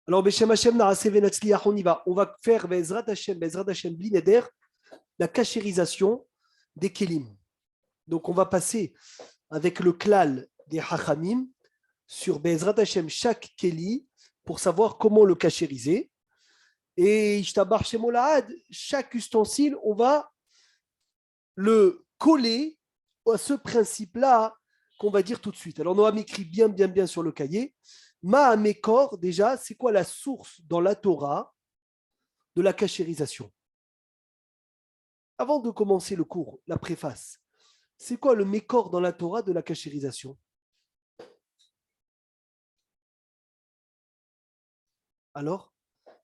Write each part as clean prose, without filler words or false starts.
Alors, Beshem Hashem, Naaseh Venatzliach, on y va. On va faire Bezrat Hashem, Bli Neder, la cachérisation des Kélim. Donc, on va passer avec le klal des Hachamim sur Bezrat Hashem, chaque Kéli, pour savoir comment le cachériser. Et Ishtabar Shemolahad, chaque ustensile, on va le coller à ce principe-là qu'on va dire tout de suite. Alors, Noam écrit bien sur le cahier. Ma'amekor, déjà, c'est quoi la source dans la Torah de la cachérisation? Avant de commencer le cours, la préface, c'est quoi le mécor dans la Torah de la cachérisation? Alors,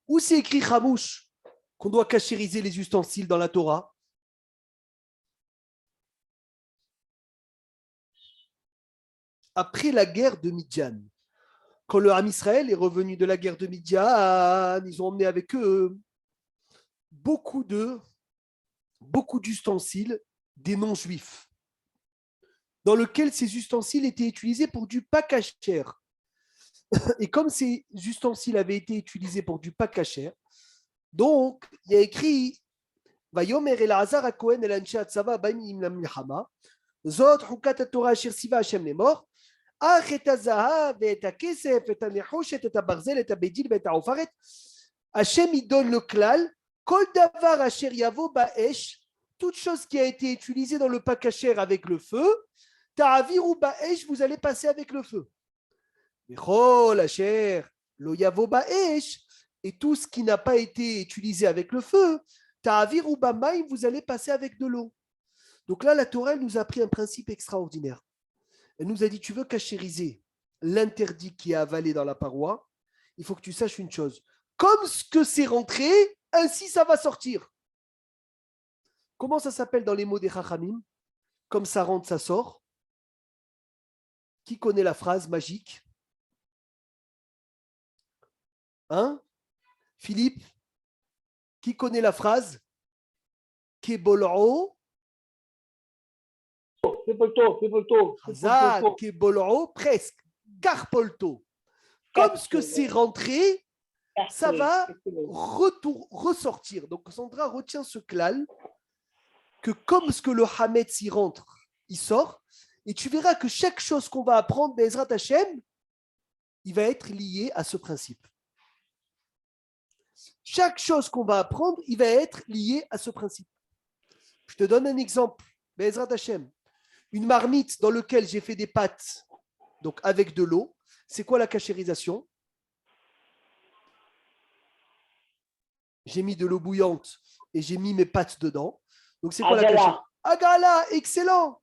où c'est écrit Chamouche qu'on doit cachériser les ustensiles dans la Torah? Après la guerre de Midjan. Quand le Ham Israël est revenu de la guerre de Midjan, ils ont emmené avec eux beaucoup d'ustensiles des non-juifs, dans lesquels ces ustensiles étaient utilisés pour du pas kasher. Et comme ces ustensiles avaient été utilisés pour du pas kasher, donc il y a écrit Vayomer Elazar à Cohen el Anshe Atzava Baim la Milchama, Zot Hukat Torah Asher Siva Hashem Lemor, Ach et Azahav et Akesef et Anechoshet et Abarzel et Abedil et Aofaret. Hashem il donne le klal, Kol Davar Asher Yavo Baesh, toute chose qui a été utilisée dans le pas kasher avec le feu, Ta'aviru Baesh, vous allez passer avec le feu. Bechol Asher Lo Yavo Baesh, et tout ce qui n'a pas été utilisé avec le feu, Ta'aviru Bamaim, vous allez passer avec de l'eau. Donc là, la Torah nous a appris un principe extraordinaire. Elle nous a dit, tu veux cachériser l'interdit qui est avalé dans la paroi, il faut que tu saches une chose. Comme ce que c'est rentré, ainsi ça va sortir. Comment ça s'appelle dans les mots des Chachamim? Comme ça rentre, ça sort. Qui connaît la phrase magique? Hein? Philippe? Qui connaît la phrase? Kebol'o? Hazak, Kebol'o, presque. Garpolto. Comme ce que c'est rentré, ça va ressortir. Donc, Sandra retient ce klal, que comme ce que le Hametz y rentre, il sort, et tu verras que chaque chose qu'on va apprendre, Bezrat Hashem, il va être lié à ce principe. Chaque chose qu'on va apprendre, il va être lié à ce principe. Je te donne un exemple, Bezrat Hashem. Une marmite dans laquelle j'ai fait des pâtes, donc avec de l'eau, c'est quoi la cachérisation? J'ai mis de l'eau bouillante et j'ai mis mes pâtes dedans. Donc c'est quoi la cachérisation? Agala, excellent.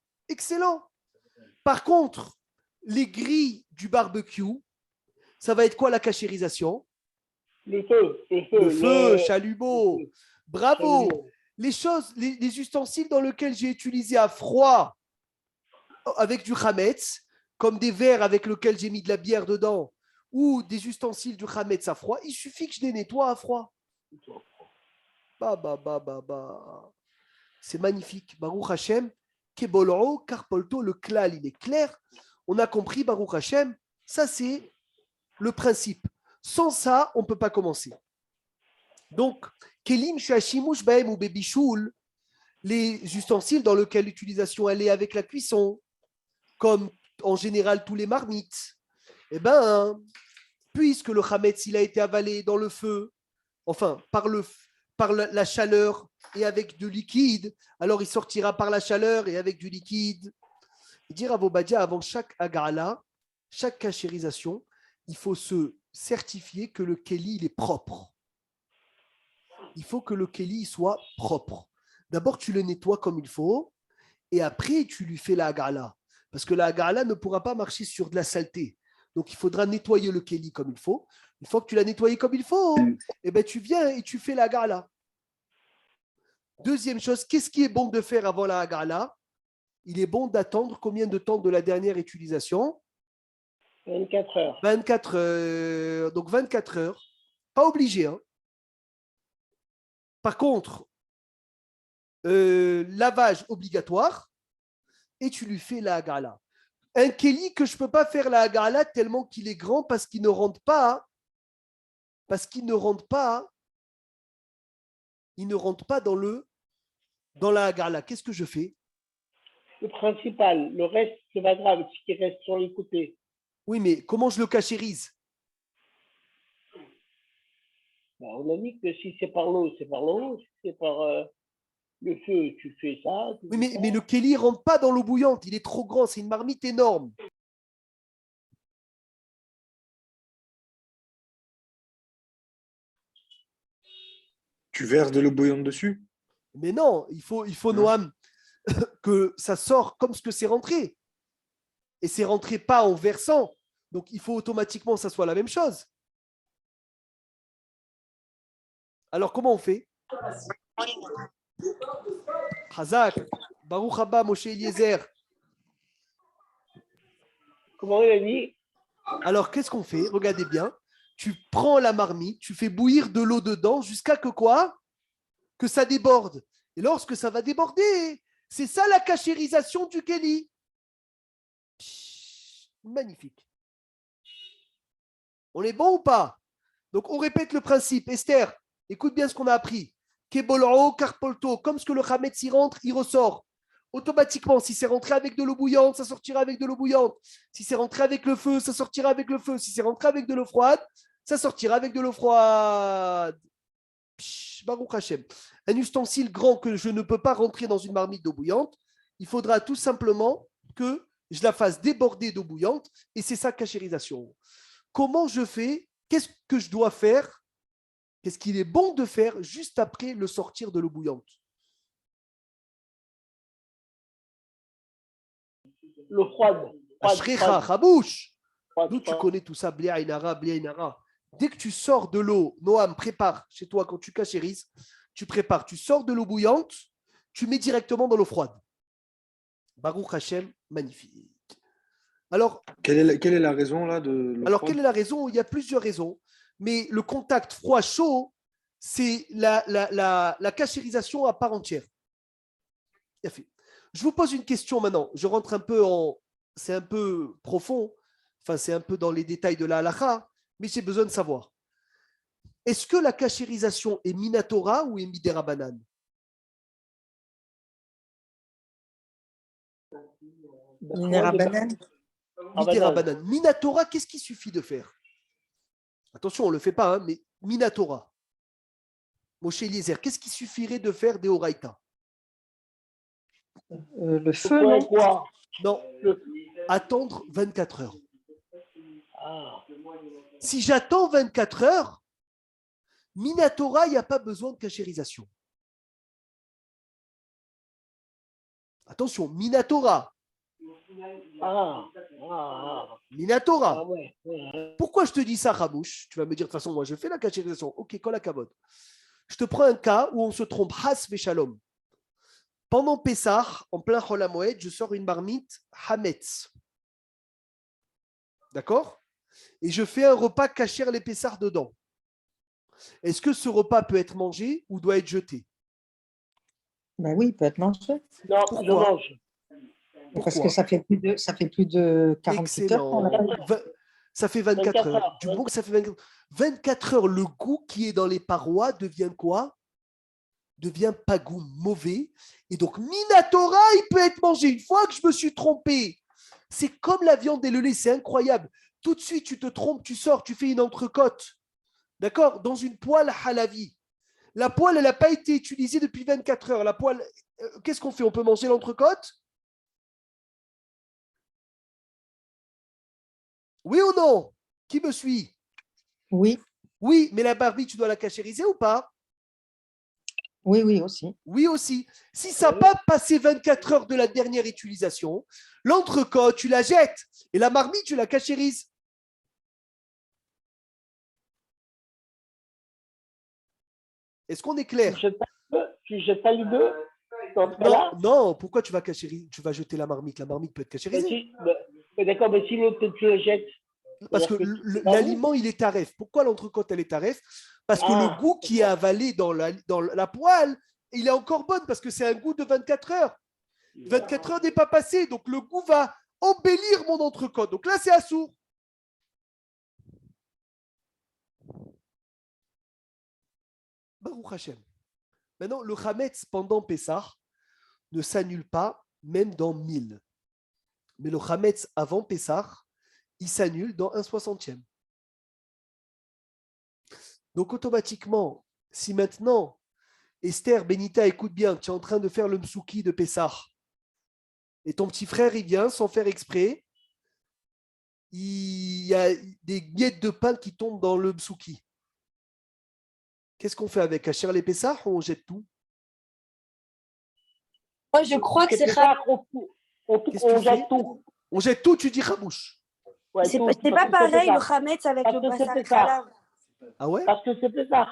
Par contre, les grilles du barbecue, ça va être quoi la cachérisation? Le feu, chalumeau. Bravo. Chalumeau. Les choses, les ustensiles dans lesquels j'ai utilisé à froid avec du chametz, comme des verres avec lesquels j'ai mis de la bière dedans, ou des ustensiles du chametz à froid, il suffit que je les nettoie à froid. C'est magnifique. Baruch Hashem, Kebol'o, Karpolto, le klal, il est clair. On a compris, Baruch Hashem, ça c'est le principe. Sans ça, on ne peut pas commencer. Donc, Kelim Shashimush Baem ou Bebishul, les ustensiles dans lesquels l'utilisation elle est avec la cuisson, comme en général tous les marmites, eh ben, puisque le chametz il a été avalé dans le feu, enfin par la chaleur et avec du liquide, alors il sortira par la chaleur et avec du liquide. Et dire à vos badjas, avant chaque agala, chaque cachérisation, il faut se certifier que le kéli il est propre. Il faut que le kéli soit propre. D'abord, tu le nettoies comme il faut et après, tu lui fais la agala. Parce que la agala ne pourra pas marcher sur de la saleté. Donc, il faudra nettoyer le kéli comme il faut. Une fois que tu l'as nettoyé comme il faut, eh ben, tu viens et tu fais la agala. Deuxième chose, qu'est-ce qui est bon de faire avant la agala? Il est bon d'attendre combien de temps de la dernière utilisation? 24 heures. 24 heures. Donc, 24 heures. Pas obligé. Hein. Par contre, lavage obligatoire et tu lui fais la agala. Un kéli que je ne peux pas faire la agala tellement qu'il est grand parce qu'il ne rentre pas parce qu'il ne rentre pas, dans la hagala. Qu'est-ce que je fais? Le principal, le reste, c'est pas grave, ce qui reste sur les côtés. Oui, mais comment je le cachérise? On a dit que si c'est par l'eau, c'est par l'eau. Si c'est par le feu, tu fais ça. Oui, mais le kéli ne rentre pas dans l'eau bouillante. Il est trop grand. C'est une marmite énorme. Tu verses de l'eau bouillante dessus? Mais non, il faut Noam, que ça sort comme ce que c'est rentré. Et c'est rentré pas en versant. Donc, il faut automatiquement que ça soit la même chose. Alors, comment on fait? Hazak, Baruch Haba, Moshe Eliezer. Comment il a dit? Alors, qu'est-ce qu'on fait? Regardez bien. Tu prends la marmite, tu fais bouillir de l'eau dedans jusqu'à que quoi? Que ça déborde. Et lorsque ça va déborder, c'est ça la cachérisation du kéli. Magnifique. On est bon ou pas? Donc, on répète le principe. Esther, écoute bien ce qu'on a appris. Kebolro, karpolto, comme ce que le Hametz y rentre, il ressort. Automatiquement, si c'est rentré avec de l'eau bouillante, ça sortira avec de l'eau bouillante. Si c'est rentré avec le feu, ça sortira avec le feu. Si c'est rentré avec de l'eau froide, ça sortira avec de l'eau froide. Baruch Hashem. Un ustensile grand que je ne peux pas rentrer dans une marmite d'eau bouillante, il faudra tout simplement que je la fasse déborder d'eau bouillante et c'est ça cachérisation. Comment je fais? Qu'est-ce que je dois faire? Qu'est-ce qu'il est bon de faire juste après le sortir de l'eau bouillante? L'eau froide. Ashrecha, Rabouche. D'où tu connais tout ça, Blia Inara, Blia Inara. Dès que tu sors de l'eau, Noam, prépare chez toi quand tu cachérises, tu prépares, tu sors de l'eau bouillante, tu mets directement dans l'eau froide. Baruch Hashem, magnifique. Alors, quelle est la raison là de l'eau alors froide? quelle est la raison? Il y a plusieurs raisons. Mais le contact froid-chaud, c'est la cachérisation à part entière. Bien fait. Je vous pose une question maintenant. Je rentre un peu en. C'est un peu profond. Enfin, c'est un peu dans les détails de la halakha, mais j'ai besoin de savoir. Est-ce que la cachérisation est minatora ou est midera banane? Midera banane. Midera banane. Minatora, qu'est-ce qu'il suffit de faire? Attention, on ne le fait pas, hein, mais minatora. Moshe Eliezer, qu'est-ce qu'il suffirait de faire des oraïta? Le feu, non? Quoi? Non, attendre 24 heures. Ah. Si j'attends 24 heures, minatora, il n'y a pas besoin de cachérisation. Attention, minatora. Minatora. Ouais. Pourquoi je te dis ça, Ramouche? Tu vas me dire, de toute façon, moi, je fais la cachérisation. Ok, kol hakavod. Je te prends un cas où on se trompe, has veshalom. Pendant Pessah, en plein Chol HaMoed, je sors une marmite Hametz. D'accord? Et je fais un repas cachère les Pessah dedans. Est-ce que ce repas peut être mangé ou doit être jeté? Ben oui, il peut être mangé. Non, pourquoi? je mange. Parce que ça fait plus de 48 heures qu'on l'a pas eu. Ça fait 24 heures. Du moment que ça fait 24 heures, le goût qui est dans les parois devient quoi? Devient pas goût mauvais. Et donc, minatora, il peut être mangé. Une fois que je me suis trompé, c'est comme la viande et le lait, c'est incroyable. Tout de suite, tu te trompes, tu sors, tu fais une entrecôte. D'accord? Dans une poêle halavi. La poêle, elle n'a pas été utilisée depuis 24 heures. La poêle, qu'est-ce qu'on fait? On peut manger l'entrecôte? Oui ou non? Qui me suit? Oui. Oui, mais la barbie, tu dois la cachériser ou pas? Oui, oui, aussi. Oui aussi. Si ça n'a pas passé 24 heures de la dernière utilisation, l'entrecôte, tu la jettes. Et la marmite, tu la cachérises. Est-ce qu'on est clair? Tu jettes pas les deux? Non, pourquoi tu vas cachériser? Tu vas jeter la marmite. La marmite peut être cachérisée. D'accord, mais si l'autre, tu le jettes. Parce que l'aliment, il est taref. Pourquoi l'entrecôte, elle est taref? Parce que le goût qui est avalé dans la poêle, il est encore bon parce que c'est un goût de 24 heures. 24 heures n'est pas passé, donc le goût va embellir mon entrecôte. Donc là, c'est assourd. Baruch Hashem. Maintenant, le Hametz pendant Pessah ne s'annule pas, même dans 1000. Mais le Hametz avant Pessah, il s'annule dans 1/60e. Donc, automatiquement, si maintenant, Esther, Benita, écoute bien, tu es en train de faire le Msouki de Pessah, et ton petit frère, il vient sans faire exprès, il y a des miettes de pain qui tombent dans le Msouki. Qu'est-ce qu'on fait avec Hacher les Pessah ou on jette tout? Moi, je crois que c'est Qu'est-ce que tu jette fais tout. On jette tout, tu dis Rabouche. Ouais, c'est tout, pas parce que pareil c'est le ça. Hametz avec Parce le que c'est Bassar Pessah. Khalav. Ah ouais? Parce que c'est Pessah.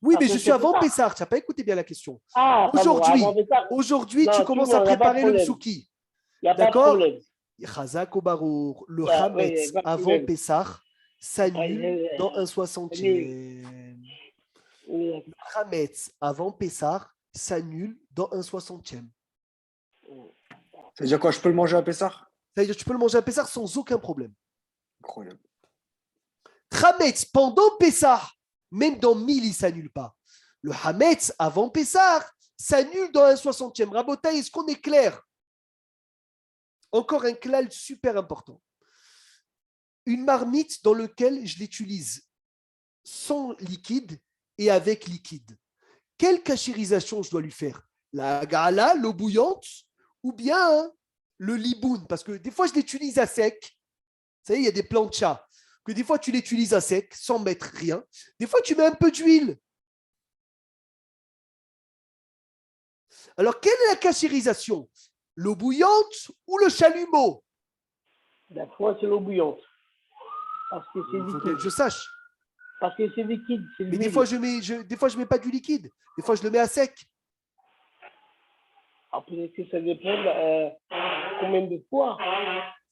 Oui, Parce mais que je suis c'est avant Pessah. Pessah. Tu n'as pas écouté bien la question. Ah, Aujourd'hui, pardon, avant Pessah. aujourd'hui, Non, tu tout commences le à monde, y a pas de préparer le problème. Msouki. Il n'y a pas de D'accord? problème. Chazak au Barour, le Ouais, Hametz ouais, pas de avant problème. Pessah s'annule Ouais, dans annule. 1/60e. Ouais. Le Hametz avant Pessah s'annule dans 1/60e. Ça veut dire quoi? Je peux le manger à Pessah? Ça veut dire que tu peux le manger à Pessah sans aucun problème. Incroyable. Hametz pendant Pessah, même dans 1000, il ne s'annule pas. Le Hametz avant Pessah s'annule dans 1/60e. Rabotaï, est-ce qu'on est clair? Encore un klal super important. Une marmite dans laquelle je l'utilise sans liquide et avec liquide. Quelle cachérisation je dois lui faire? La gala, l'eau bouillante ou bien le liboun? Parce que des fois, je l'utilise à sec. Vous savez, il y a des planchas que des fois, tu l'utilises à sec sans mettre rien. Des fois, tu mets un peu d'huile. Alors, quelle est la cachérisation? L'eau bouillante ou le chalumeau? La fois, c'est l'eau bouillante. Parce que c'est Il faut bien liquide. que je sache. Parce que c'est liquide. C'est Mais l'huile. des fois, je mets pas du liquide. Des fois, je le mets à sec. Après, que ça dépend combien de fois.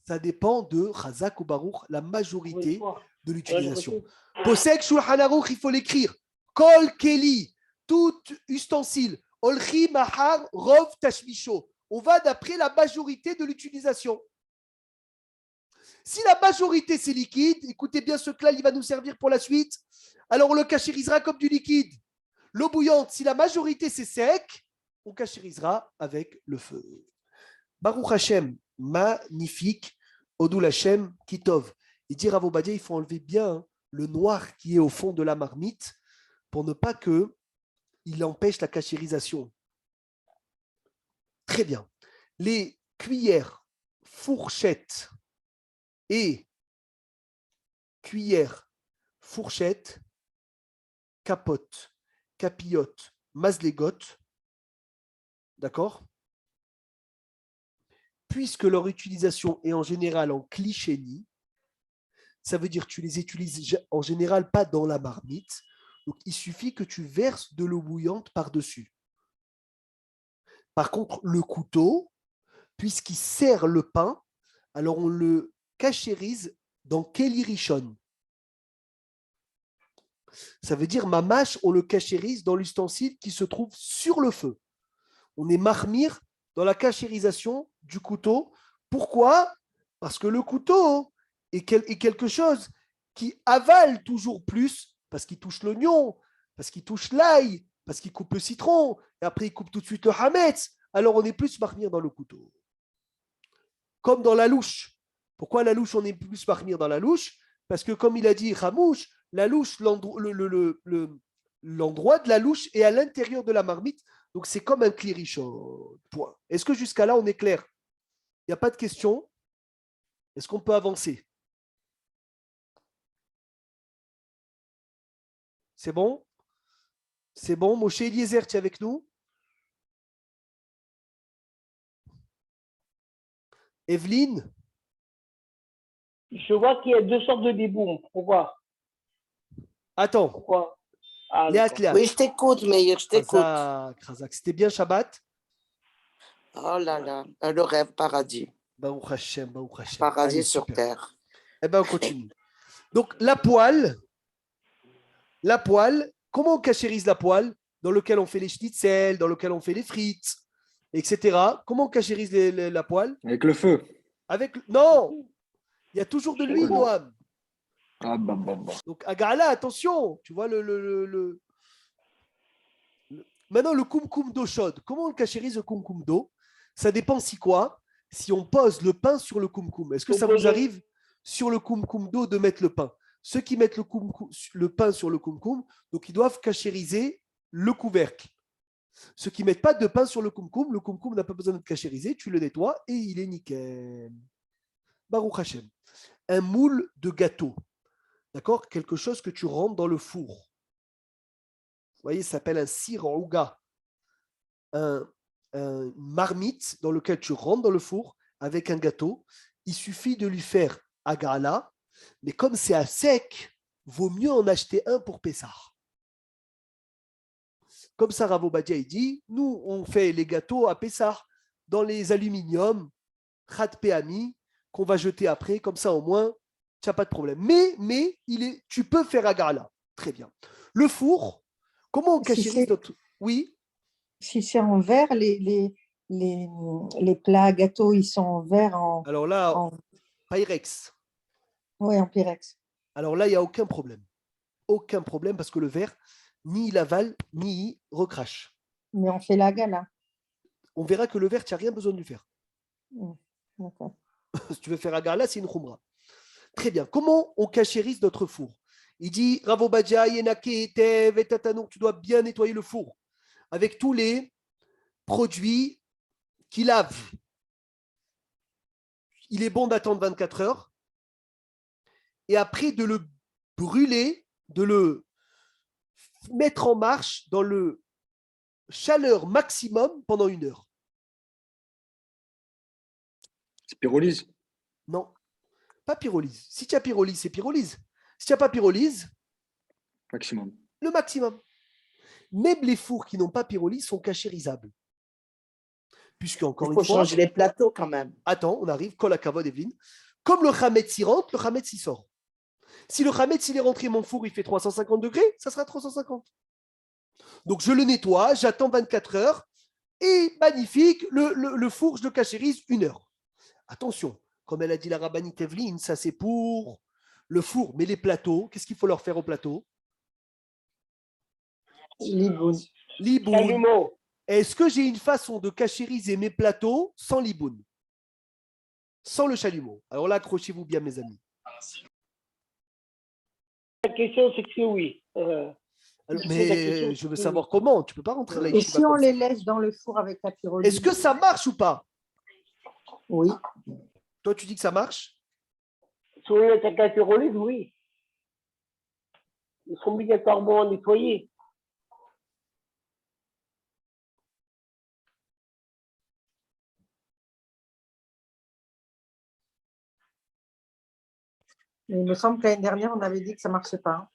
Ça dépend de Chazak ou Baruch, la majorité de Ouais, l'utilisation. Posek Shulchan Aruch, il faut l'écrire. Kol Keli, tout ustensile. Olchi Mahar Rov Tashmisho. On va d'après la majorité de l'utilisation. Si la majorité c'est liquide, écoutez bien ce clal, il va nous servir pour la suite. Alors on le cachérisera comme du liquide. L'eau bouillante, si la majorité c'est sec, on cachérisera avec le feu. Baruch Hashem, magnifique. Odul Hashem, Kitov. Et dire à vos badiens, il faut enlever bien le noir qui est au fond de la marmite pour ne pas qu'il empêche la cachérisation. Très bien. Les cuillères, fourchettes et cuillères, fourchettes, capote, capillote, mazlégote, d'accord? Puisque leur utilisation est en général en clichénie, ça veut dire que tu les utilises en général pas dans la marmite, donc il suffit que tu verses de l'eau bouillante par-dessus. Par contre, le couteau, puisqu'il serre le pain, alors on le cachérise dans Keli Rishon. Ça veut dire mamash, on le cachérise dans l'ustensile qui se trouve sur le feu. On est marmire dans la cachérisation du couteau. Pourquoi? Parce que le couteau est quelque chose qui avale toujours plus, parce qu'il touche l'oignon, parce qu'il touche l'ail, parce qu'il coupe le citron, et après il coupe tout de suite le hametz. Alors on est plus marmire dans le couteau. Comme dans la louche. Pourquoi la louche, on est plus marmire dans la louche? Parce que comme il a dit Ramouche, la louche, l'endroit de la louche est à l'intérieur de la marmite. Donc, c'est comme un clirichon. Point. Est-ce que jusqu'à là, on est clair? Il n'y a pas de question? Est-ce qu'on peut avancer? C'est bon? C'est bon? Moshe Eliezer, tu es avec nous? Evelyne? Je vois qu'il y a deux sortes de liboum. Pourquoi? Attends. Pourquoi? Ah, Léa, d'accord. Léa. Oui, je t'écoute, Meir, je t'écoute. Razak. C'était bien Shabbat? Oh là là, le rêve paradis. Baruch Hashem, Baruch Hashem. Paradis Allez, sur super. terre. Eh bien, on continue. Donc, la poêle, comment on cachérise la poêle? Dans lequel on fait les schnitzel, dans lequel on fait les frites, etc. Comment on cachérise la poêle? Avec le feu. Non, il y a toujours de l'huile, Noam. Ah, bah. Donc, à Gala, attention, tu vois Maintenant, le kumkum d'eau chaude. Comment on cachérise le kumkum d'eau? Ça dépend si quoi? Si on pose le pain sur le kumkum. Est-ce que ça vous arrive sur le kumkum d'eau de mettre le pain? Ceux qui mettent le pain sur le kumkum, donc ils doivent cachériser le couvercle. Ceux qui ne mettent pas de pain sur le kumkum n'a pas besoin de cachériser, tu le nettoies et il est nickel. Baruch Hashem. Un moule de gâteau. D'accord? Quelque chose que tu rentres dans le four. Vous voyez, ça s'appelle un sirouga. Une marmite dans lequel tu rentres dans le four avec un gâteau. Il suffit de lui faire agala, mais comme c'est à sec, vaut mieux en acheter un pour Pessah. Comme ça, Rav Obadia, il dit, nous, on fait les gâteaux à Pessah dans les aluminiums, khat péami, qu'on va jeter après, comme ça au moins, tu n'as pas de problème. Mais tu peux faire agala. Très bien. Le four, comment on cachérise notre... Oui. Si c'est en verre, les plats gâteaux, ils sont en verre Alors là, Pyrex. Oui, en Pyrex. Alors là, il n'y a aucun problème. Aucun problème parce que le verre, ni il avale, ni il recrache. Mais on fait la gala. On verra que le verre, tu n'as rien besoin de lui faire. D'accord. Si tu veux faire agala, c'est une khumra. Très bien. Comment on cachérise notre four? Il dit, Rav Obadia, Yenake, Tev et Tatanour, tu dois bien nettoyer le four avec tous les produits qui lavent. Il est bon d'attendre 24 heures et après de le brûler, de le mettre en marche dans le chaleur maximum pendant 1 heure. C'est pyrolyse? Non, pas pyrolyse. Si tu as pyrolyse, c'est pyrolyse. Si tu n'as pas pyrolyse, Maximum. le maximum. Même les fours qui n'ont pas pyrolyse sont cachérisables. Puisque, encore une fois. Il faut changer les plateaux quand même. Attends, on arrive. Kol hakavod, Evelyne. Comme le chametz y rentre, le chametz y sort. Si le chametz il est rentré, mon four il fait 350 degrés, ça sera 350. Donc je le nettoie, j'attends 24 heures et magnifique, le four, je le cachérise 1 heure. Attention, comme elle a dit la rabbinite Evelyne, ça c'est pour le four. Mais les plateaux, qu'est-ce qu'il faut leur faire au plateau? Liboun. Liboun. Est-ce que j'ai une façon de cachériser mes plateaux sans liboun? Sans le chalumeau. Alors là, accrochez-vous bien, mes amis. La question, c'est que oui. Mais je veux savoir comment. Tu ne peux pas rentrer là. Et si on les laisse dans le four avec la pyrolyse? Est-ce que ça marche ou pas? Oui. Toi, tu dis que ça marche? Si on les laisse avec la pyrolyse, oui. Ils sont obligatoirement nettoyés. Il me semble que l'année dernière, on avait dit que ça ne marchait pas.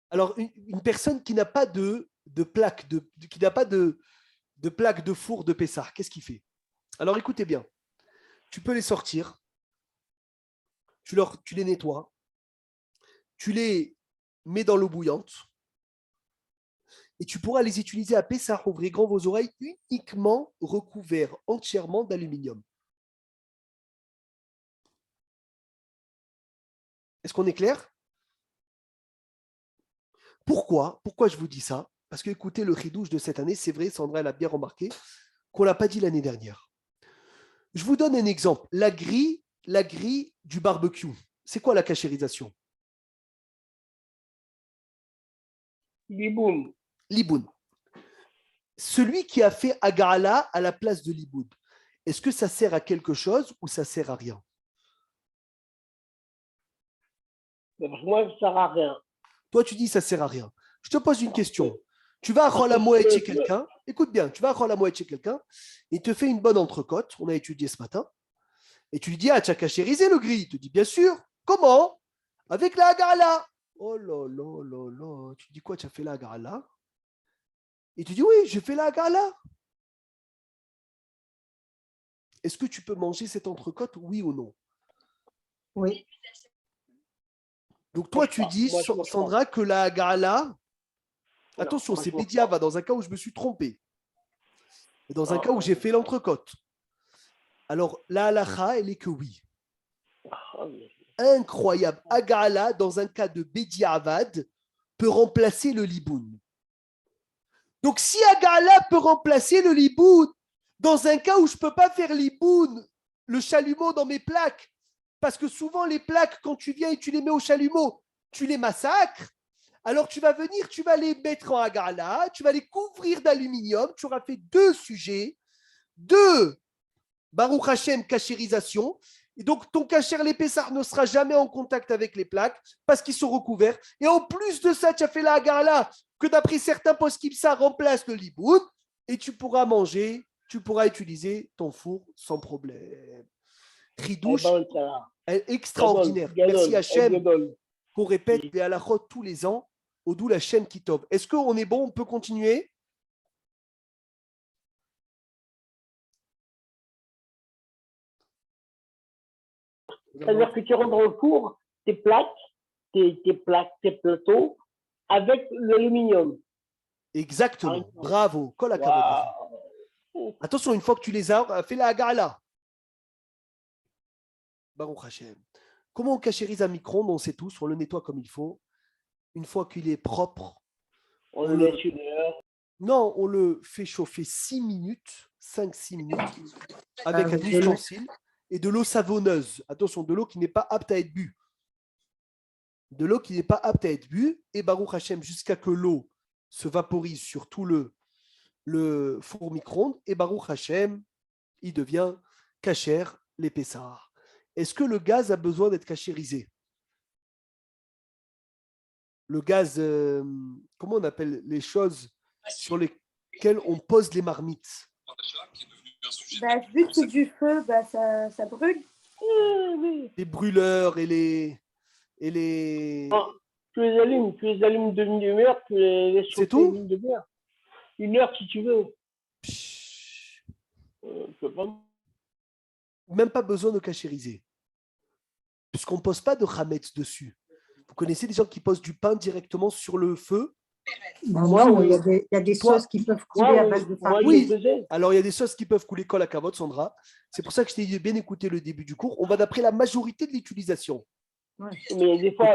Alors, une personne qui n'a pas de plaque, qui n'a pas de plaque de four de Pessah, qu'est-ce qu'il fait? Alors, écoutez bien. Tu peux les sortir. Tu les nettoies. Tu les mets dans l'eau bouillante. Et tu pourras les utiliser à Pessah, ouvrez grand vos oreilles, uniquement recouverts entièrement d'aluminium. Est-ce qu'on est clair? Pourquoi je vous dis ça? Parce que écoutez, le chidouche de cette année, c'est vrai, Sandra, elle a bien remarqué qu'on ne l'a pas dit l'année dernière. Je vous donne un exemple. La grille du barbecue. C'est quoi la cachérisation? Liboun. Liboun. Celui qui a fait agala à la place de liboun, est-ce que ça sert à quelque chose ou ça sert à rien? Moi, ça ne sert à rien. Toi, tu dis ça ne sert à rien. Je te pose une question. Tu vas à Chol Hamoed chez quelqu'un, écoute bien, tu vas à Chol Hamoed chez quelqu'un, il te fait une bonne entrecôte, on a étudié ce matin, et tu lui dis, ah, tu as cachérisé le gris. Il te dit, bien sûr. Comment? Avec la agala. Oh là là là là. Tu dis quoi, tu as fait la agala? Et tu dis, oui, j'ai fait la agala. Est-ce que tu peux manger cette entrecôte, oui ou non? Oui. Donc toi, tu dis, Sandra, que la agala, attention, c'est Bédiava dans un cas où je me suis trompé. Et dans un cas où j'ai fait l'entrecôte. Alors, la halakha, elle est que oui. Incroyable. Agala, dans un cas de Bédiavad, peut remplacer le liboun. Donc, si Agala peut remplacer le liboun, dans un cas où je ne peux pas faire liboun, le chalumeau dans mes plaques, parce que souvent les plaques, quand tu viens et tu les mets au chalumeau, tu les massacres, alors tu vas venir, tu vas les mettre en Agala, tu vas les couvrir d'aluminium, tu auras fait 2 sujets, 2 Baruch Hashem, cachérisation. Et donc, ton cacher les Pessar ne sera jamais en contact avec les plaques parce qu'ils sont recouverts. Et en plus de ça, tu as fait la Hagala que d'après certains poskim, ça remplace le liboun et tu pourras manger, tu pourras utiliser ton four sans problème. Tridouche, extraordinaire. Merci Hachem qu'on répète les halachot tous les ans au doux la Shem Kitov. Est-ce qu'on est bon? On peut continuer? C'est-à-dire que tu rentres dans le four, tes plaques, tes plateaux, avec l'aluminium. Exactement. Bravo. Kol hakavod. Attention, une fois que tu les as, fais la Hagala. Baruch Hashem. Comment on cachérise un micro-ondes? On sait tous, on le nettoie comme il faut. Une fois qu'il est propre, On le laisse 1 heure. non, on le fait chauffer 6 minutes, 5-6 minutes, avec un ustensile et de l'eau savonneuse. Attention, de l'eau qui n'est pas apte à être bue. De l'eau qui n'est pas apte à être bue, et Baruch Hashem, jusqu'à que l'eau se vaporise sur tout le four micro-ondes, et Baruch Hashem, il devient kasher les Pessar. Est-ce que le gaz a besoin d'être cachérisé? Le gaz, comment on appelle les choses sur lesquelles on pose les marmites? Vu que c'est du feu, ça brûle. Les brûleurs et les... Ah, tu les allumes demi-heure, tu les laisses C'est chauffer tout? une demi-heure. 1 heure si tu veux. Je peux pas. Même pas besoin de cachériser. Puisqu'on ne pose pas de chametz dessus. Vous connaissez des gens qui posent du pain directement sur le feu? Non, il y a des sauces qui peuvent couler à base de farine. Oui, alors il y a des sauces qui peuvent couler kol hakavod, Sandra. C'est pour ça que je t'ai dit de bien écouter le début du cours. On va d'après la majorité de l'utilisation. Ouais. Mais il y a des fois,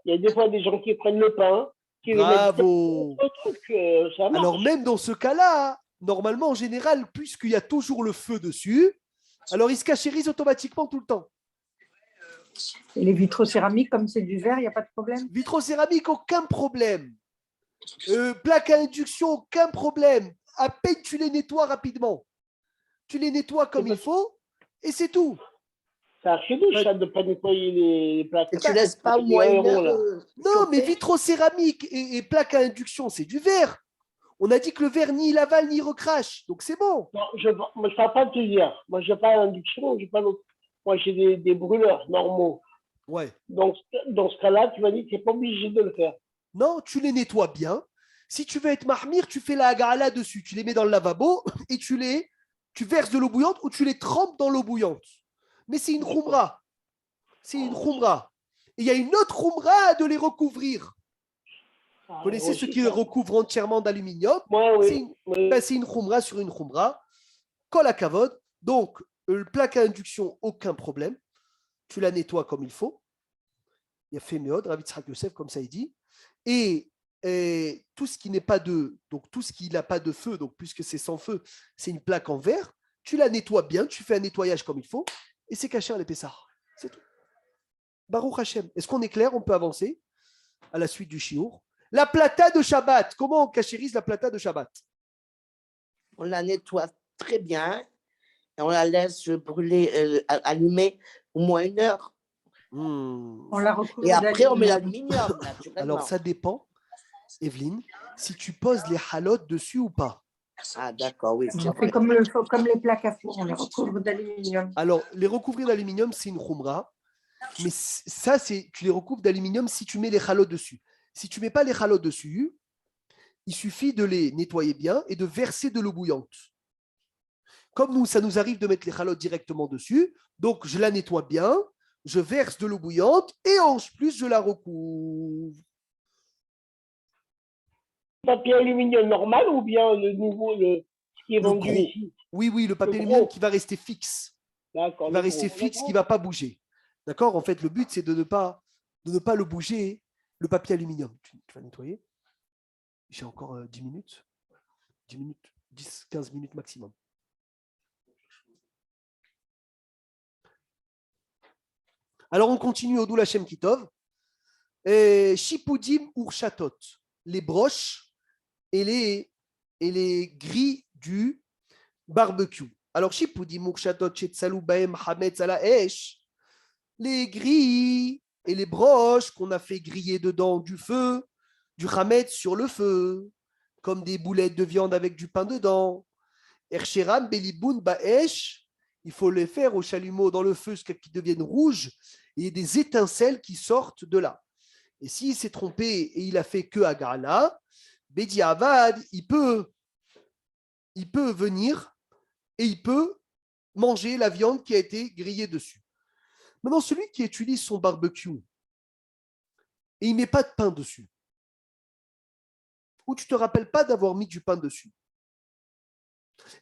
il y a des fois des gens qui prennent le pain, qui bravo. Le truc, ça marche. Alors même dans ce cas-là, normalement, en général, puisqu'il y a toujours le feu dessus, alors il se cachérise automatiquement tout le temps. Et les vitrocéramiques, comme c'est du verre, il n'y a pas de problème? Vitrocéramique, aucun problème. Plaque à induction, aucun problème. À peine tu les nettoies rapidement. Tu les nettoies comme il faut et c'est tout. C'est archi-douche, ça, de ne pas nettoyer les plaques. Et tu ne laisses pas au moins 1 heure. Non, mais vitrocéramique et plaque à induction, c'est du verre. On a dit que le verre ni il avale ni il recrache. Donc c'est bon. Non, je ne vais pas te dire. Moi, je n'ai pas l'induction, je n'ai pas l'autre. Moi, j'ai des brûleurs normaux. Ouais. Donc, dans ce cas-là, tu m'as dit que tu n'es pas obligé de le faire. Non, tu les nettoies bien. Si tu veux être mahmir, tu fais la hagala dessus. Tu les mets dans le lavabo et tu verses de l'eau bouillante ou tu les trempes dans l'eau bouillante. Mais c'est une khumra. C'est une khumra. Et il y a une autre khumra de les recouvrir. Vous connaissez ceux qui les recouvrent entièrement d'aluminium? C'est une khumra sur une khumra. Kol hakavod. Donc, le plaque à induction, aucun problème. Tu la nettoies comme il faut. Il y a fait méod, Rav Yitzhak Yosef, comme ça il dit. Et tout ce qui n'est pas donc tout ce qui n'a pas de feu, donc puisque c'est sans feu, c'est une plaque en verre. Tu la nettoies bien, tu fais un nettoyage comme il faut, et c'est caché à l'épaisseur. C'est tout. Baruch Hashem. Est-ce qu'on est clair? On peut avancer à la suite du shiur. La plata de Shabbat. Comment on cachérise la plata de Shabbat? On la nettoie très bien et on la laisse brûler, allumer au moins 1 heure. On la recouvre et après, on met l'aluminium. Alors, ça dépend, Evelyne, si tu poses les halotes dessus ou pas. Ah, d'accord, oui. On fait comme les plaques à four, on les recouvre d'aluminium. Alors, les recouvrir d'aluminium, c'est une khumra. Mais ça, tu les recouvres d'aluminium si tu mets les halotes dessus. Si tu ne mets pas les halotes dessus, il suffit de les nettoyer bien et de verser de l'eau bouillante. Comme nous, ça nous arrive de mettre les halotes directement dessus, donc je la nettoie bien, je verse de l'eau bouillante et en plus, je la recouvre. Papier aluminium normal ou bien le nouveau, ce qui est vendu ici? Oui, le papier aluminium qui va rester fixe. D'accord. Il va rester fixe, qui ne va pas bouger. D'accord? En fait, le but, c'est de ne pas le bouger. Le papier aluminium, tu vas nettoyer. J'ai encore 10 minutes. 10 minutes, 10, 15 minutes maximum. Alors, on continue au Doul Hashem Kitov. Shipudim Urshatot, les broches et les grilles du barbecue. Alors, Shipudim Urshatot, Chetsalou Baem Hametz ala Esh, les grilles et les broches qu'on a fait griller dedans du feu, du Hametz sur le feu, comme des boulettes de viande avec du pain dedans. Ercheram Belibun Baesh, il faut les faire au chalumeau dans le feu jusqu'à ce qu'ils deviennent rouges et des étincelles qui sortent de là. Et s'il s'est trompé et il a fait que Agala, Bedi Avad, il peut venir et il peut manger la viande qui a été grillée dessus. Maintenant, celui qui utilise son barbecue et il ne met pas de pain dessus, ou tu ne te rappelles pas d'avoir mis du pain dessus,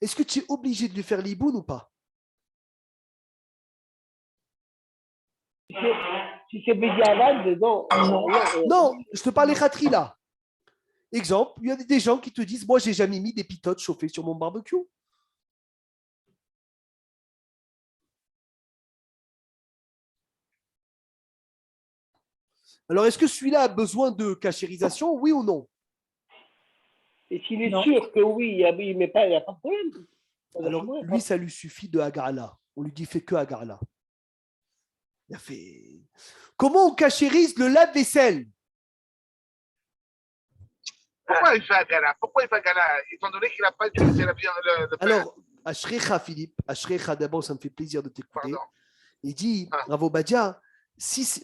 est-ce que tu es obligé de lui faire l'iboun ou pas? Si c'est Bédiavad, dedans. Non, je te parlais khatri là. Exemple, il y a des gens qui te disent, moi, j'ai jamais mis des pitotes chauffées sur mon barbecue. Alors, est-ce que celui-là a besoin de cachérisation, oui ou non? Et s'il est sûr que oui, il n'y a pas de problème. Alors, lui, ça lui suffit de Agarla. On lui dit, fais que Agarla. Il a fait... Comment on cachérise le lave-vaisselle? Pourquoi il fait Agala? Pourquoi il fait Agala? Étant donné qu'il n'a pas utilisé la viande. Alors, Ashrecha, Philippe, Ashrecha, d'abord, ça me fait plaisir de t'écouter. Pardon. Il dit, Bravo Badia,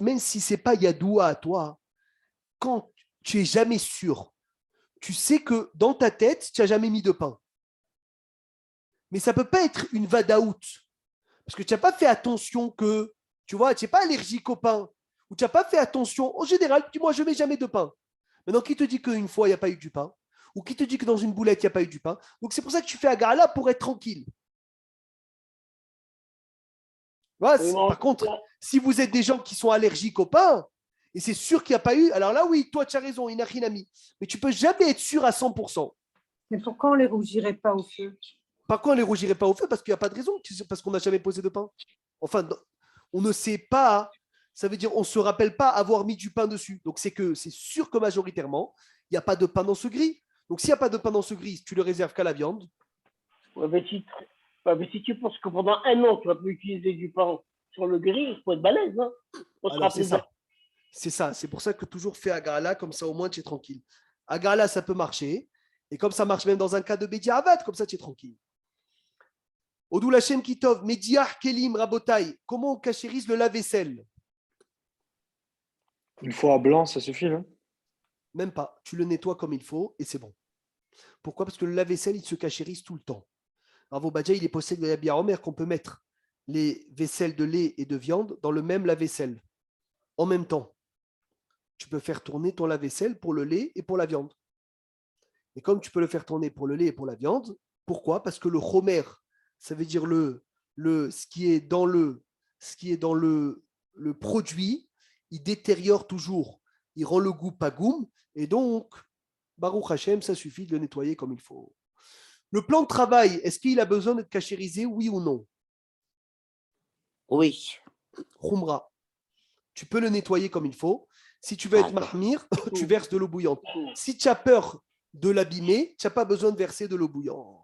même si ce n'est pas Yadoua à toi, quand tu n'es jamais sûr, tu sais que dans ta tête, tu n'as jamais mis de pain. Mais ça ne peut pas être une vadaout. Parce que tu n'as pas fait attention que, tu vois, tu n'es pas allergique au pain. Ou tu n'as pas fait attention. En général, tu dis, moi, je ne mets jamais de pain. Maintenant, qui te dit qu'une fois, il n'y a pas eu du pain? Ou qui te dit que dans une boulette, il n'y a pas eu du pain? Donc, c'est pour ça que tu fais Agala pour être tranquille. Voilà, par contre, si vous êtes des gens qui sont allergiques au pain, et c'est sûr qu'il n'y a pas eu, alors là, oui, toi, tu as raison, Inachinami. Mais tu ne peux jamais être sûr à 100%. Mais pourquoi on ne les rougirait pas au feu? Par contre, on ne les rougirait pas au feu parce qu'il n'y a pas de raison, parce qu'on n'a jamais posé de pain. Enfin, on ne sait pas, ça veut dire on ne se rappelle pas avoir mis du pain dessus. Donc, c'est sûr que majoritairement, il n'y a pas de pain dans ce gris. Donc, s'il n'y a pas de pain dans ce gris, tu le réserves qu'à la viande. Ouais, mais si tu penses que pendant un an, tu vas plus utiliser du pain sur le gris, il faut être balèze. Hein. Alors, c'est ça. C'est ça. C'est pour ça que toujours fais Agala, comme ça au moins tu es tranquille. Agala, ça peut marcher. Et comme ça marche même dans un cas de Bédia Avad, comme ça tu es tranquille. Odou Lachem Kitov, Mediar Kelim Rabotai, comment on cachérise le lave-vaisselle? Une fois blanc, ça suffit, là? Même pas. Tu le nettoies comme il faut et c'est bon. Pourquoi? Parce que le lave-vaisselle, il se cachérise tout le temps. Bravo Badja, il est possible de la bière en mer qu'on peut mettre les vaisselles de lait et de viande dans le même lave-vaisselle en même temps. Tu peux faire tourner ton lave-vaisselle pour le lait et pour la viande. Et comme tu peux le faire tourner pour le lait et pour la viande, pourquoi? Parce que le chomer, ça veut dire ce qui est dans le produit, il détériore toujours, il rend le goût pas goum, et donc, Baruch Hashem, ça suffit de le nettoyer comme il faut. Le plan de travail, est-ce qu'il a besoin d'être cachérisé, oui ou non? Oui. Khumra, tu peux le nettoyer comme il faut. Si tu veux être mahmir, tu verses de l'eau bouillante. Si tu as peur de l'abîmer, tu n'as pas besoin de verser de l'eau bouillante.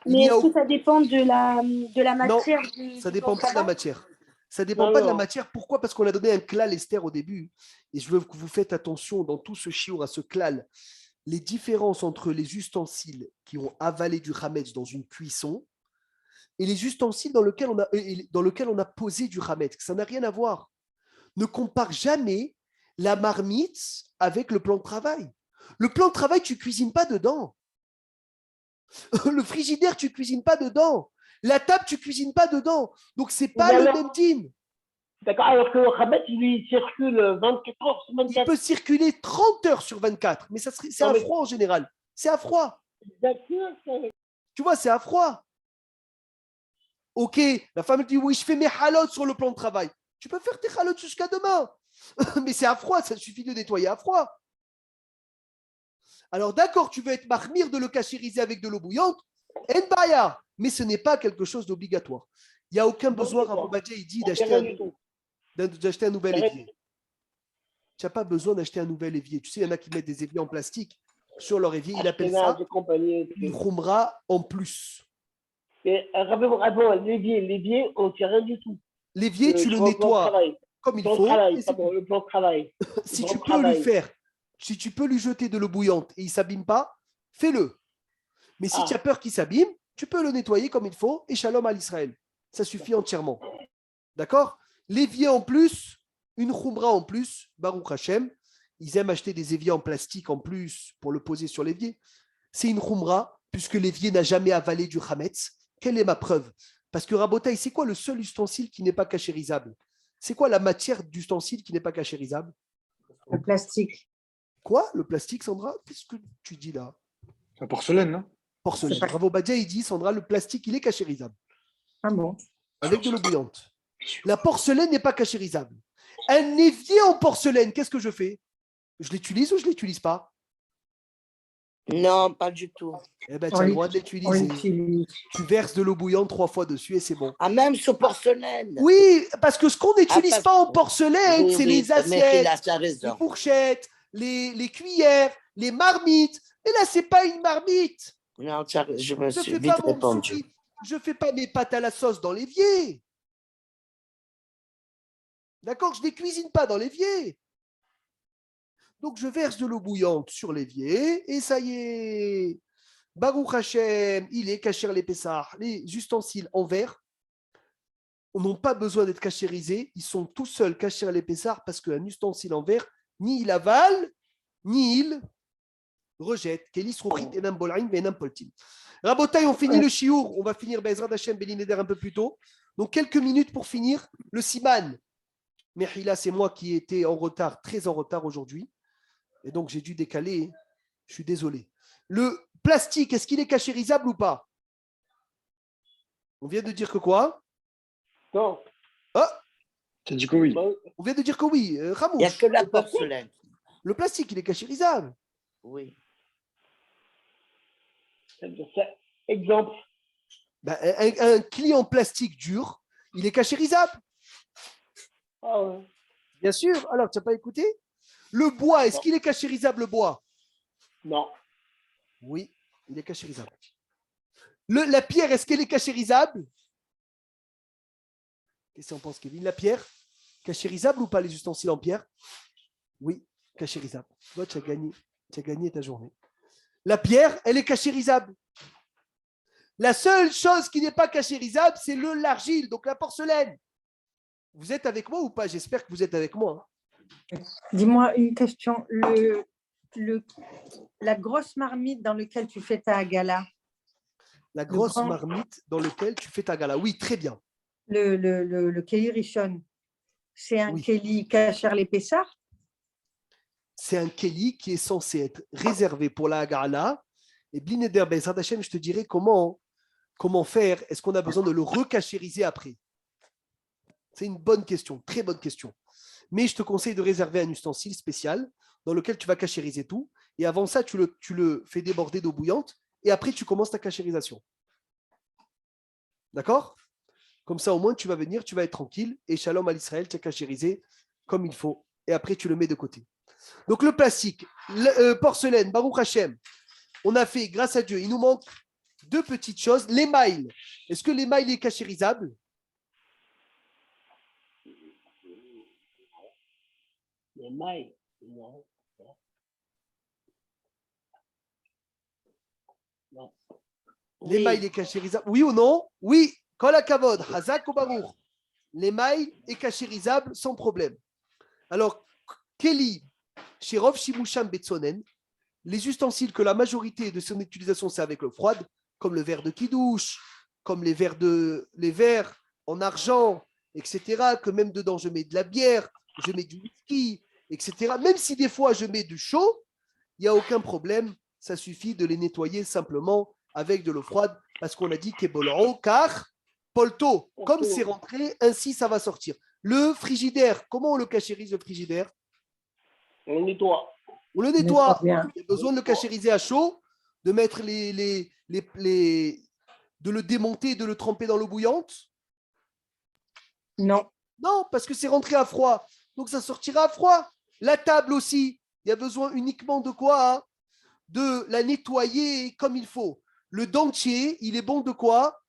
Mais est-ce que ça dépend de la matière? Non, ça ne dépend pas de la matière. Ça ne dépend pas de la matière. Pourquoi? Parce qu'on a donné un klal Esther au début. Et je veux que vous faites attention dans tout ce chiour à ce klal. Les différences entre les ustensiles qui ont avalé du hametz dans une cuisson et les ustensiles dans lesquels on a posé du hametz. Ça n'a rien à voir. Ne compare jamais la marmite avec le plan de travail. Le plan de travail, tu ne cuisines pas dedans. Le frigidaire, tu ne cuisines pas dedans. La table, tu ne cuisines pas dedans. Donc, ce n'est pas le même dîme. D'accord, alors que le Khamet, il circule 24 heures sur 24. Il peut circuler 30 heures sur 24, mais c'est à froid en général. C'est à froid. Tu vois, c'est à froid. Ok, la femme dit oui, je fais mes halotes sur le plan de travail. Tu peux faire tes chalotes jusqu'à demain. Mais c'est à froid, ça suffit de nettoyer à froid. Alors d'accord, tu veux être mahmir de le cachériser avec de l'eau bouillante, en baya, mais ce n'est pas quelque chose d'obligatoire. Il n'y a aucun besoin, Rav Obadja, il dit d'acheter un nouvel évier. Tu n'as pas besoin d'acheter un nouvel évier. Tu sais, il y en a qui mettent des éviers en plastique sur leur évier. Il appelle ça une khumra en plus. L'évier, on ne tient rien du tout. L'évier, tu le nettoies comme il faut. Le plan de travail. Si tu peux lui faire, si tu peux lui jeter de l'eau bouillante et il ne s'abîme pas, fais-le. Mais si tu as peur qu'il s'abîme, tu peux le nettoyer comme il faut et shalom à l'Israël. Ça suffit entièrement. D'accord? L'évier en plus, une khumra en plus, Baruch Hashem, ils aiment acheter des éviers en plastique en plus pour le poser sur l'évier. C'est une khumra, puisque l'évier n'a jamais avalé du chametz. Quelle est ma preuve? Parce que Rabotaï, c'est quoi le seul ustensile qui n'est pas cachérisable? C'est quoi la matière d'ustensile qui n'est pas cachérisable? Le plastique. Quoi? Le plastique, Sandra? Qu'est-ce que tu dis là? La porcelaine, non? Porcelaine. Bravo Badia, il dit, Sandra, le plastique, il est cachérisable. Ah bon? Avec de l'eau bouillante. La porcelaine n'est pas cachérisable. Un évier en porcelaine, qu'est-ce que je fais? Je l'utilise ou je ne l'utilise pas? Non, pas du tout. Eh bien, tu as le droit de l'utiliser. Tu verses de l'eau bouillante 3 fois dessus et c'est bon. Ah, même sur porcelaine. Oui, parce que ce qu'on n'utilise pas en porcelaine, c'est les assiettes, les fourchettes, les cuillères, les marmites. Et là, ce n'est pas une marmite. Non, je me suis fais vite pas mon répondu. souris. Je ne fais pas mes pâtes à la sauce dans l'évier. D'accord? Je ne les cuisine pas dans l'évier. Donc, je verse de l'eau bouillante sur l'évier et ça y est. Baruch Hashem, il est kasher les pessars. Les ustensiles en verre n'ont pas besoin d'être cachérisés. Ils sont tout seuls kasher les pessars parce qu'un ustensile en verre, ni il avale, ni il rejette. Rabotaï, on finit le chiour. On va finir Bezrat Hashem Belineder un peu plus tôt. Donc, quelques minutes pour finir le siman. Mehila, c'est moi qui étais en retard, très en retard aujourd'hui. Et donc, j'ai dû décaler. Je suis désolé. Le plastique, est-ce qu'il est cachérisable ou pas? On vient de dire que quoi? Non. Ah, Tu as dit que oui. on vient de dire que oui. Il n'y a que la porcelaine. Le plastique, il est cachérisable. Oui. Exemple. Ben, un client plastique dur, il est cachérisable. Ah ouais. Bien sûr. Alors, tu n'as pas écouté? Le bois, est-ce qu'il est cachérisable, le bois? Non. Oui, il est cachérisable. La pierre, est-ce qu'elle est cachérisable? Qu'est-ce qu'on pense, Kevin? La pierre, cachérisable ou pas, les ustensiles en pierre? Oui, cachérisable. Toi, tu as gagné ta journée. La pierre, elle est cachérisable. La seule chose qui n'est pas cachérisable, c'est l'argile, donc la porcelaine. Vous êtes avec moi ou pas? J'espère que vous êtes avec moi. Dis-moi une question. La grosse marmite dans laquelle tu fais ta gala. La grosse marmite dans laquelle tu fais ta gala. Oui, très bien. Le Keli Rishon, c'est un Oui. Keli Kacher les Pessars? C'est un Keli qui est censé être réservé pour la gala. Et Blineder Bezrat Hashem, je te dirai comment faire. Est-ce qu'on a besoin de le recachériser après? C'est une bonne question, très bonne question. Mais je te conseille de réserver un ustensile spécial dans lequel tu vas cachériser tout. Et avant ça, tu le fais déborder d'eau bouillante. Et après, tu commences ta cachérisation. D'accord? Comme ça, au moins, tu vas venir, tu vas être tranquille. Et shalom à l'Israël, tu as cachérisé comme il faut. Et après, tu le mets de côté. Donc, le plastique, porcelaine, Baruch Hashem, on a fait, grâce à Dieu, il nous manque 2 petites choses. L'émail. Est-ce que l'émail est cachérisable? L'émail. Non. Non. L'émail est cachérisable. Oui ou non? Oui. Kol hakavod, hazak ou baruch. L'émail est cachérisable sans problème. Alors, Keli, chez Rov Shimusham Betsonen, les ustensiles que la majorité de son utilisation, c'est avec l'eau froide, comme le verre de kidouche, comme les verres en argent, etc., que même dedans je mets de la bière, je mets du whisky, etc. Même si des fois je mets du chaud, il n'y a aucun problème. Ça suffit de les nettoyer simplement avec de l'eau froide, parce qu'on a dit qu'eboloro, car polto, comme c'est rentré, ainsi ça va sortir. Le frigidaire, comment on le cachérise, le frigidaire? On nettoie. On le nettoie. bien. Il y a besoin de le cachériser à chaud, de mettre de le démonter, de le tremper dans l'eau bouillante. Non. Non, parce que c'est rentré à froid. Donc ça sortira à froid. La table aussi, il y a besoin uniquement de quoi, hein? De la nettoyer comme il faut. Le dentier, il est bon de quoi?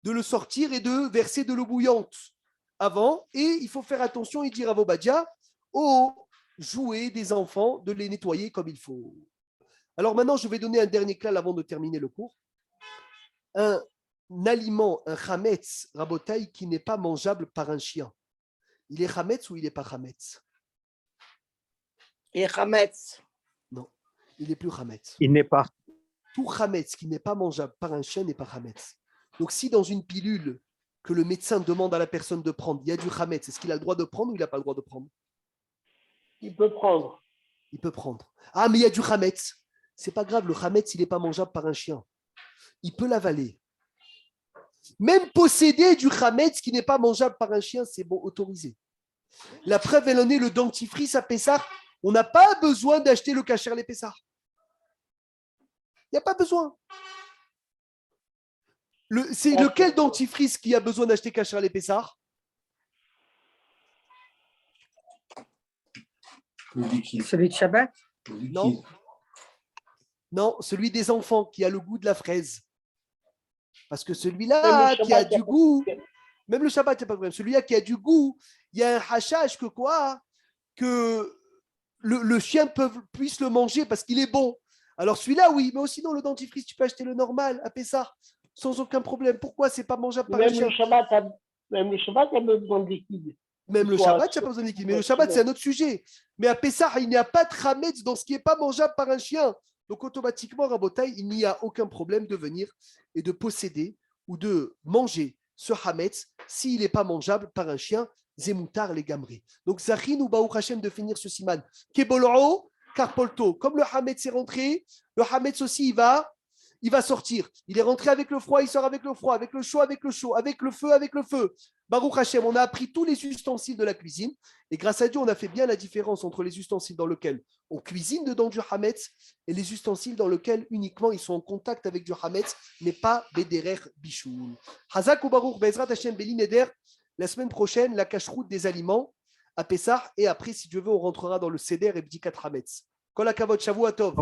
De le sortir et de verser de l'eau bouillante avant. Et il faut faire attention et dire à vos badjas, aux jouets des enfants, de les nettoyer comme il faut. Alors maintenant, je vais donner un dernier clal avant de terminer le cours. Un aliment, un chametz, rabotaï, qui n'est pas mangeable par un chien. Il est chametz ou il n'est pas chametz? Et Hametz. Non, il n'est plus chametz. Il n'est pas. Tout chametz qui n'est pas mangeable par un chien n'est pas chametz. Donc si dans une pilule que le médecin demande à la personne de prendre, il y a du chametz, est-ce qu'il a le droit de prendre ou il n'a pas le droit de prendre? Il peut prendre. Il peut prendre. Ah, mais il y a du chametz. C'est pas grave, le chametz, il n'est pas mangeable par un chien. Il peut l'avaler. Même posséder du chametz qui n'est pas mangeable par un chien, c'est bon, autorisé. La preuve, elle en est le dentifrice à Pessah. On n'a pas besoin d'acheter le kasher les Pessah. Il n'y a pas besoin. C'est lequel dentifrice qui a besoin d'acheter kasher les Pessah? Celui de Shabbat? Non. Non, celui des enfants qui a le goût de la fraise. Parce que celui-là Même le qui a Shabbat, du goût, même le Shabbat, il n'y a pas de problème. Celui-là qui a du goût, il y a un hachage que quoi? Que le chien puisse le manger parce qu'il est bon. Alors celui-là, oui, mais sinon le dentifrice, tu peux acheter le normal à Pessah sans aucun problème. Pourquoi c'est pas mangeable par un Même chien? le Shabbat, même le Shabbat, il y a besoin de liquide. Même le Shabbat, il n'y a pas besoin de liquide. Mais le Shabbat, c'est un autre sujet. Mais à Pessah, il n'y a pas de chametz dans ce qui n'est pas mangeable par un chien. Donc automatiquement, Rabotai, il n'y a aucun problème de venir et de posséder ou de manger ce hametz s'il n'est pas mangeable par un chien. Zemoutar les gamri. Donc Zachin ou Baou Hashem de finir ce siman. Kebolro, Karpolto. Comme le hametz est rentré, le hametz aussi il va sortir. Il est rentré avec le froid, il sort avec le froid, avec le chaud, avec le chaud, avec le feu, avec le feu. Baruch Hashem, on a appris tous les ustensiles de la cuisine et grâce à Dieu, on a fait bien la différence entre les ustensiles dans lesquels on cuisine dedans du hametz et les ustensiles dans lesquels uniquement ils sont en contact avec du hametz, mais pas bederer bichoul. Hazak ou Baruch Bezrat Hashem Belineder. La semaine prochaine, la cache-route des aliments à Pessah et après, si Dieu veut, on rentrera dans le Seder et Bdikat Hametz. Kol hakavod, Shavuot Tov.